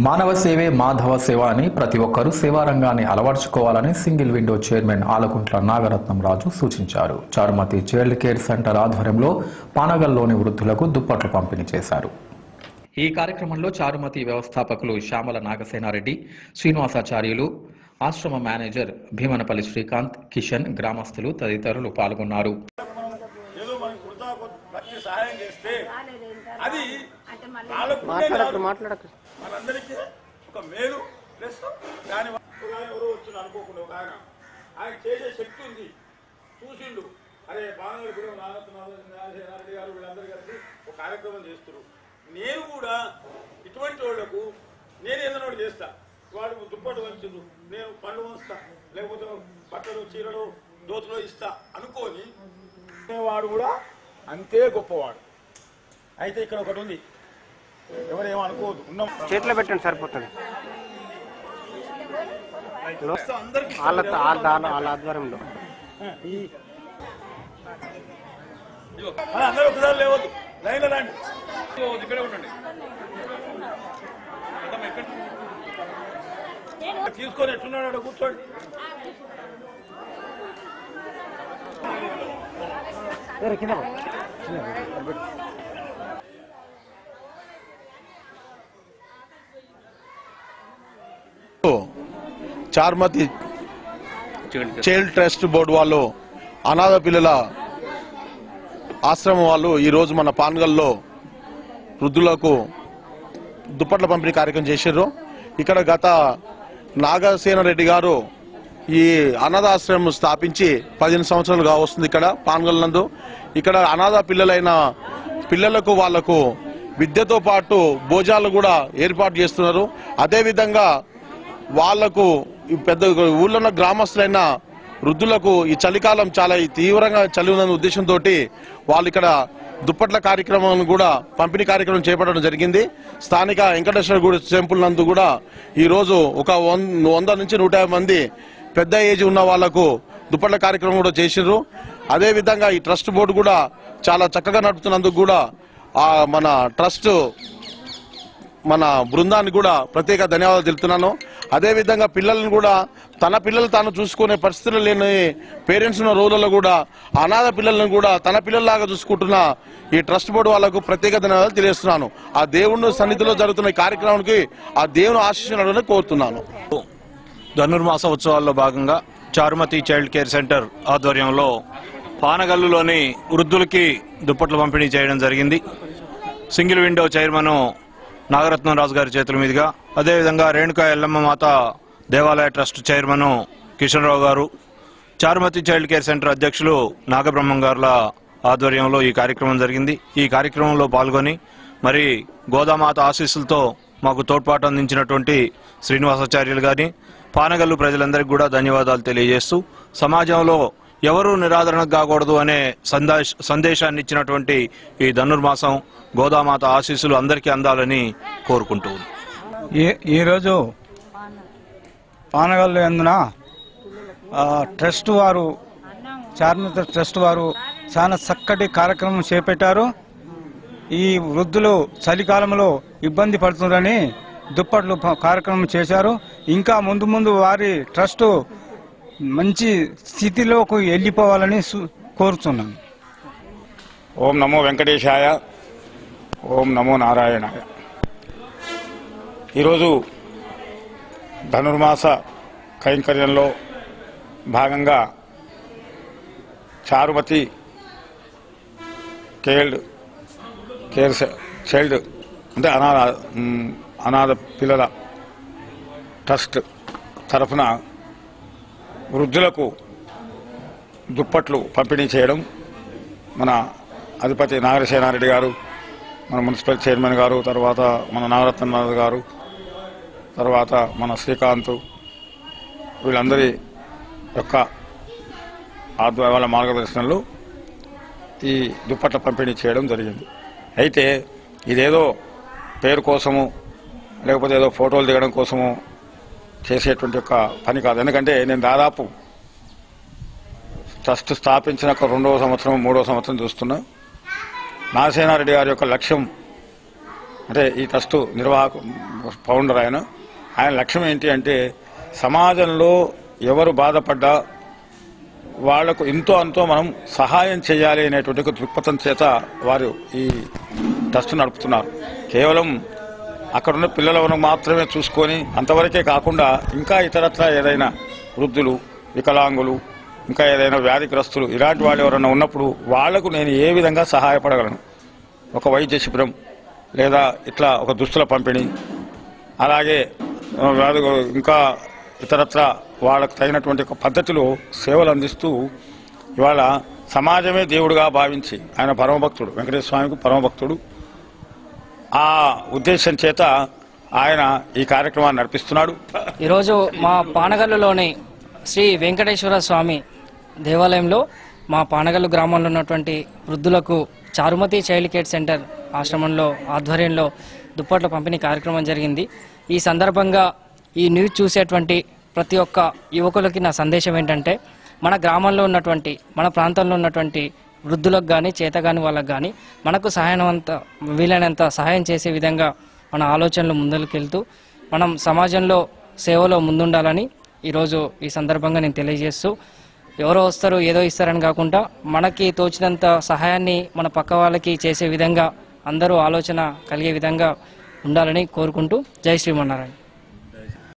మానవ సేవే మాధవ సేవ అని ప్రతి ఒక్కరూ సేవా రంగాన్ని అలవర్చుకోవాలని single window chairman Alakuntla Nagaratnam Raju సూచించారు. చారుమతి చైల్డ్ కేర్ సెంటర్ ఆధ్వర్యంలో పానగల్లోని వృద్ధులకు దుప్పట్లు పంపిణీ చేశారు. ఈ కార్యక్రమంలో చారుమతి వ్యవస్థాపకులు శ్యామల నాగసేనారెడ్డి, శ్రీనివాసాచార్యులు, ఆశ్రమ మేనేజర్ భీమనపల్లి శ్రీకాంత్, కిషన్, గ్రామస్తులు తదితరులు పాల్గొన్నారు. మనందరికీ ఒక మేలు ప్లస్ దాని ఎవరు వచ్చిన అనుకోకుండా ఒక ఆయన చేసే శక్తి ఉంది, చూసిండు. అరే బాగా ఇప్పుడు నాగరెడ్డి గారు వీళ్ళందరూ కలిసి ఒక కార్యక్రమం చేస్తారు. నేను కూడా ఇటువంటి వాళ్లకు నేను ఏదైనా ఒకటి చేస్తా. వాడు దుప్పటి వంచుడు, నేను పండ్లు వంచుతా, లేకపోతే బట్టలు చీరలు దోతులు ఇస్తా అనుకోని వాడు కూడా అంతే గొప్పవాడు. అయితే ఇక్కడ ఒకటి ఉంది, ఎవరేమో అనుకోవద్దు, ఉన్నాం చేతిలో పెట్టండి సరిపోతుంది. వాళ్ళ ఆధ్వర్యంలో అందరూ ఒకసారి లేవద్దు, లైన్లో రండి, ఇక్కడే ఉండండి. తీసుకొని ఎట్టున్నాడు కూర్చోండి. చారుమతి చైల్డ్ ట్రస్ట్ బోర్డు వాళ్ళు, అనాథ పిల్లల ఆశ్రమం వాళ్ళు ఈరోజు మన పానగల్లో వృద్ధులకు దుప్పట్ల పంపిణీ కార్యక్రమం చేశారు. ఇక్కడ గత నాగసేనారెడ్డి గారు ఈ అనాథాశ్రమం స్థాపించి 15 సంవత్సరాలుగా వస్తుంది. ఇక్కడ పానగల్ నందు ఇక్కడ అనాథ పిల్లలైన పిల్లలకు వాళ్లకు విద్యతో పాటు భోజనాలు కూడా ఏర్పాటు చేస్తున్నారు. అదేవిధంగా వాళ్లకు పెద్ద ఊళ్ళో ఉన్న గ్రామస్తులైన వృద్ధులకు ఈ చలికాలం చాలా తీవ్రంగా చలి ఉన్న ఉద్దేశంతో వాళ్ళు ఇక్కడ దుప్పట్ల కార్యక్రమం కూడా పంపిణీ కార్యక్రమం చేపట్టడం జరిగింది. స్థానిక వెంకటేశ్వర గుడి టెంపుల్ నందు కూడా ఈరోజు ఒక 100 నుంచి 150 మంది పెద్ద ఏజ్ ఉన్న వాళ్లకు దుప్పట్ల కార్యక్రమం కూడా చేసిర్రు. అదేవిధంగా ఈ ట్రస్ట్ బోర్డు కూడా చాలా చక్కగా నడుపుతున్నందుకు కూడా మన ట్రస్ట్ మన బృందానికి కూడా ప్రత్యేక ధన్యవాదాలు తెలుపుతున్నాను. అదేవిధంగా పిల్లలను కూడా తన పిల్లలు తాను చూసుకునే పరిస్థితులు లేని పేరెంట్స్ ఉన్న రోజులలో కూడా అనాథ పిల్లలను కూడా తన పిల్లల్లాగా చూసుకుంటున్న ఈ ట్రస్ట్ బోర్డు వాళ్లకు ప్రత్యేక ధన్యవాదాలు తెలియజేస్తున్నాను. ఆ దేవుని సన్నిధిలో జరుగుతున్న ఈ కార్యక్రమానికి ఆ దేవుని ఆశీస్సులను కోరుతున్నాను. ధనుర్మాస ఉత్సవాల్లో భాగంగా చారుమతి చైల్డ్ కేర్ సెంటర్ ఆధ్వర్యంలో పానగల్లులోని వృద్ధులకి దుప్పట్లు పంపిణీ చేయడం జరిగింది. సింగిల్ విండో చైర్మన్ నాగరత్నం రాజు గారి చేతుల మీదుగా, అదేవిధంగా రేణుకా ఎల్లమ్మ మాత దేవాలయ ట్రస్ట్ చైర్మన్ కిషన్ రావు గారు, చారుమతి చైల్డ్ కేర్ సెంటర్ అధ్యక్షులు నాగబ్రహ్మం గారుల ఆధ్వర్యంలో ఈ కార్యక్రమం జరిగింది. ఈ కార్యక్రమంలో పాల్గొని మరి గోదామాత ఆశీస్సులతో మాకు తోడ్పాటు అందించినటువంటి శ్రీనివాసాచార్యులు గారిని, పానగల్లు ప్రజలందరికీ కూడా ధన్యవాదాలు తెలియజేస్తూ సమాజంలో ఎవరూ నిరాదరణకు కాకూడదు అనే సందేశాన్ని ఇచ్చినటువంటి ఈ ధనుర్మాసం గోదామాత ఆశీస్సులు అందరికీ అందాలని కోరుకుంటూ ఈరోజు పానగల్లు ఎందున ట్రస్ట్ వారు, చారుమతి ట్రస్ట్ వారు చాలా చక్కటి కార్యక్రమం చేపట్టారు. ఈ వృద్ధులు చలికాలంలో ఇబ్బంది పడుతుందని దుప్పట్లు కార్యక్రమం చేశారు. ఇంకా ముందు ముందు వారి ట్రస్ట్ మంచి స్థితిలోకి వెళ్ళిపోవాలని కోరుతున్నాను. ఓం నమో వెంకటేశాయ, ఓం నమో నారాయణాయ. ఈరోజు ధనుర్మాస కైంకర్యంలో భాగంగా చారుమతి చైల్డ్ అంటే అనాథ పిల్లల ట్రస్ట్ తరఫున వృద్ధులకు దుప్పట్లు పంపిణీ చేయడం మన అధిపతి నాగసేనారెడ్డి గారు, మన మున్సిపల్ చైర్మన్ గారు, తర్వాత మన నాగరత్నం గారు, తర్వాత మన శ్రీకాంత్, వీళ్ళందరి యొక్క వాళ్ళ మార్గదర్శనంలో ఈ దుప్పట్ల పంపిణీ చేయడం జరిగింది. అయితే ఇదేదో పేరు కోసము లేకపోతే ఏదో ఫోటోలు దిగడం కోసము చేసేటువంటి ఒక పని కాదు. ఎందుకంటే నేను దాదాపు ట్రస్ట్ స్థాపించిన 2వ సంవత్సరం 3వ సంవత్సరం చూస్తున్నా. నాగసేనారెడ్డి గారి యొక్క లక్ష్యం అంటే ఈ ట్రస్ట్ నిర్వాహక ఫౌండర్ ఆయన లక్ష్యం ఏంటి అంటే సమాజంలో ఎవరు బాధపడ్డా వాళ్లకు ఎంతో అంతో మనం సహాయం చేయాలి అనేటువంటి ఒక దృక్పథం చేత వారు ఈ ట్రస్ట్ నడుపుతున్నారు. కేవలం అక్కడున్న పిల్లలను మాత్రమే చూసుకొని అంతవరకే కాకుండా ఇంకా ఇతరత్ర ఏదైనా వృద్ధులు, వికలాంగులు, ఇంకా ఏదైనా వ్యాధిగ్రస్తులు ఇలాంటి వాళ్ళు ఎవరైనా ఉన్నప్పుడు వాళ్లకు నేను ఏ విధంగా సహాయపడగలను, ఒక వైద్య శిబిరం లేదా ఇట్లా ఒక దుస్తుల పంపిణీ, అలాగే ఇంకా ఇతరత్ర వాళ్ళకు తగినటువంటి ఒక పద్ధతిలో సేవలు అందిస్తూ ఇవాళ సమాజమే దేవుడుగా భావించి ఆయన పరమభక్తుడు, వెంకటేశ్వర స్వామికి పరమభక్తుడు, ఆ ఉద్దేశం చేత ఆయన ఈ కార్యక్రమాన్ని నడిపిస్తున్నాడు. ఈరోజు మా పానగల్లులోని శ్రీ వెంకటేశ్వర స్వామి దేవాలయంలో మా పానగల్లు గ్రామంలో ఉన్నటువంటి వృద్ధులకు చారుమతి చైల్డ్ కేర్ సెంటర్ ఆశ్రమంలో ఆధ్వర్యంలో దుప్పట్ల పంపిణీ కార్యక్రమం జరిగింది. ఈ సందర్భంగా ఈ న్యూస్ చూసేటువంటి ప్రతి ఒక్క యువకులకి నా సందేశం ఏంటంటే, మన గ్రామంలో ఉన్నటువంటి మన ప్రాంతంలో ఉన్నటువంటి వృద్ధులకు కానీ చేతగాని వాళ్ళకు కానీ మనకు వీలైనంత సహాయం చేసే విధంగా మన ఆలోచనలు ముందుకెళ్తూ మనం సమాజంలో సేవలో ముందుండాలని ఈరోజు ఈ సందర్భంగా నేను తెలియజేస్తూ, ఎవరో వస్తారు ఏదో ఇస్తారని కాకుండా మనకి తోచినంత సహాయాన్ని మన పక్క వాళ్ళకి చేసే విధంగా అందరూ ఆలోచన కలిగే విధంగా ఉండాలని కోరుకుంటూ జై శ్రీమన్నారాయణ.